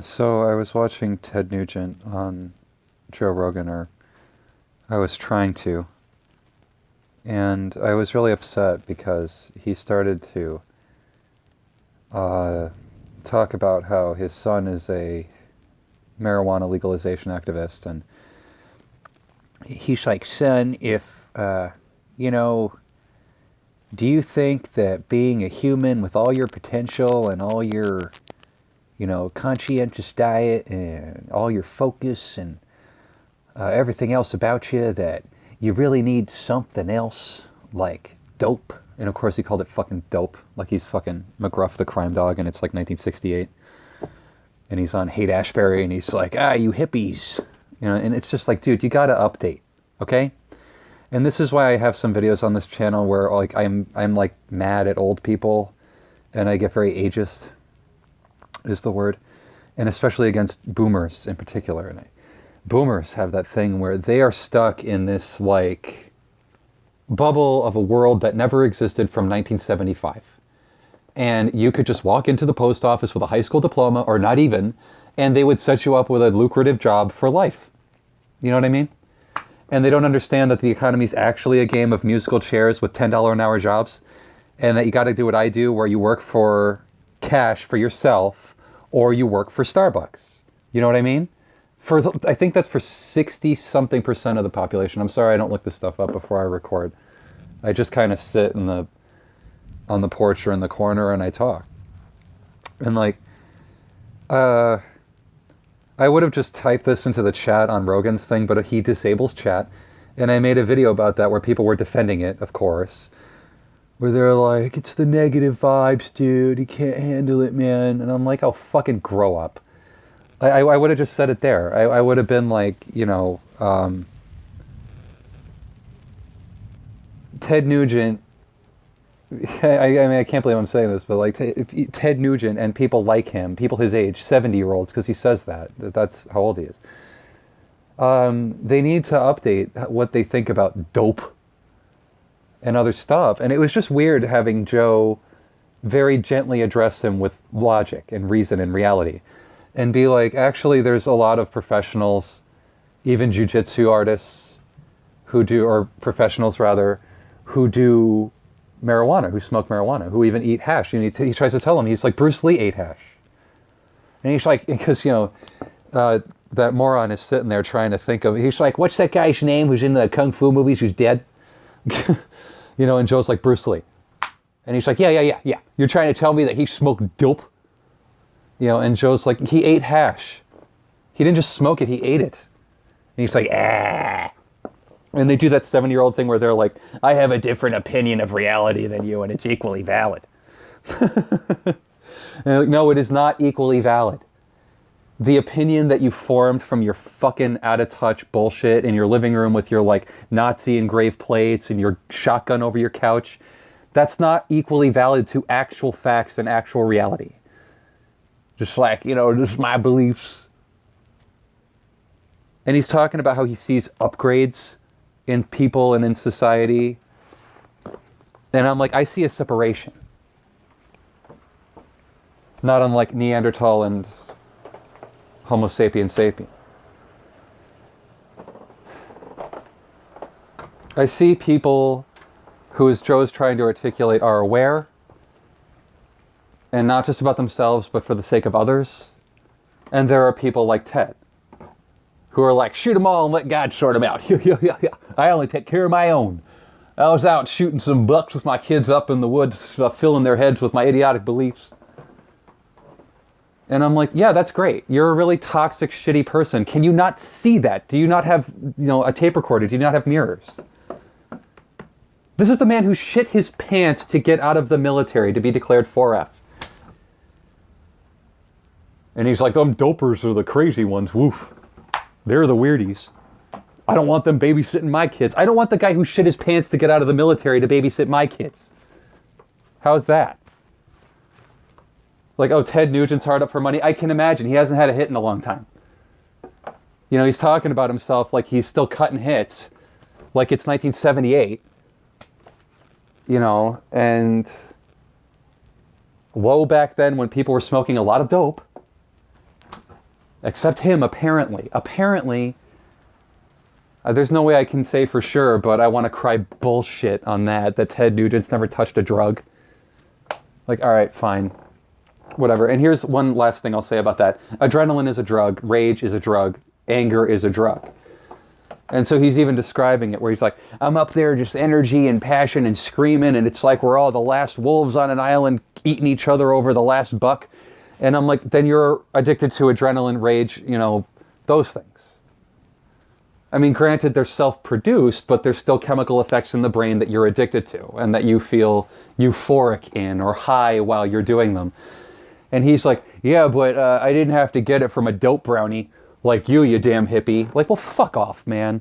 So I was watching Ted Nugent on Joe Rogan, or I was trying to, and I was really upset because he started to uh, talk about how his son is a marijuana legalization activist, and he's like, son, if, you know, do you think that being a human with all your potential and all your, conscientious diet and all your focus and everything else about you, that you really need something else like dope? And of course he called it fucking dope, like he's fucking McGruff the crime dog, and it's like 1968. And he's on Haight Ashbury, and he's like, you hippies. And it's just like, dude, you gotta update, okay? And this is why I have some videos on this channel where like I'm like mad at old people, and I get very ageist, is the word, and especially against boomers in particular. And boomers have that thing where they are stuck in this like bubble of a world that never existed from 1975. And you could just walk into the post office with a high school diploma, or not even, and they would set you up with a lucrative job for life. You know what I mean? And they don't understand that the economy is actually a game of musical chairs with $10 an hour jobs, and that you got to do what I do, where you work for cash for yourself, or you work for Starbucks. You know what I mean? I think that's for 60 something percent of the population. I'm sorry I don't look this stuff up before I record. I just kind of sit on the porch or in the corner and I talk. And like, I would have just typed this into the chat on Rogan's thing, but he disables chat. And I made a video about that where people were defending it, of course. Where they're like, it's the negative vibes, dude. He can't handle it, man. And I'm like, oh, fucking grow up. I would have just said it there. I would have been like, Ted Nugent. I mean, I can't believe I'm saying this, but like Ted Nugent and people like him, people his age, 70-year-olds, because he says that's how old he is. They need to update what they think about dope and other stuff. And it was just weird having Joe very gently address him with logic and reason and reality, and be like, actually, there's a lot of professionals, even jujitsu artists, who do, or professionals rather, who do marijuana, who smoke marijuana, who even eat hash. And he tries to tell him, he's like, Bruce Lee ate hash. And he's like, because, that moron is sitting there trying to think of, he's like, what's that guy's name who's in the Kung Fu movies who's dead? And Joe's like, Bruce Lee. And he's like, yeah. You're trying to tell me that he smoked dope? And Joe's like, he ate hash. He didn't just smoke it, he ate it. And he's like, ah. And they do that 7-year-old thing where they're like, I have a different opinion of reality than you, and it's equally valid. And like, no, it is not equally valid. The opinion that you formed from your fucking out-of-touch bullshit in your living room with your like Nazi engraved plates and your shotgun over your couch, that's not equally valid to actual facts and actual reality. Just like, just my beliefs. And he's talking about how he sees upgrades in people and in society. And I'm like, I see a separation. Not unlike Neanderthal and Homo sapien sapien. I see people who, as Joe's trying to articulate, are aware, and not just about themselves, but for the sake of others. And there are people like Ted, who are like, shoot them all and let God sort them out. I only take care of my own. I was out shooting some bucks with my kids up in the woods, filling their heads with my idiotic beliefs. And I'm like, yeah, that's great. You're a really toxic, shitty person. Can you not see that? Do you not have, a tape recorder? Do you not have mirrors? This is the man who shit his pants to get out of the military, to be declared 4F. And he's like, them dopers are the crazy ones. Woof. They're the weirdies. I don't want them babysitting my kids. I don't want the guy who shit his pants to get out of the military to babysit my kids. How's that? Like, oh, Ted Nugent's hard up for money. I can imagine. He hasn't had a hit in a long time. He's talking about himself like he's still cutting hits, like it's 1978. And low back then when people were smoking a lot of dope. Except him, apparently. Apparently, there's no way I can say for sure, but I want to cry bullshit on that Ted Nugent's never touched a drug. Like, all right, fine. Whatever. And here's one last thing I'll say about that. Adrenaline is a drug. Rage is a drug. Anger is a drug. And so he's even describing it where he's like, I'm up there just energy and passion and screaming, and it's like we're all the last wolves on an island eating each other over the last buck. And I'm like, then you're addicted to adrenaline, rage, you know, those things. I mean, granted, they're self-produced, but there's still chemical effects in the brain that you're addicted to and that you feel euphoric in or high while you're doing them. And he's like, yeah, but I didn't have to get it from a dope brownie like you damn hippie. Like, well, fuck off, man.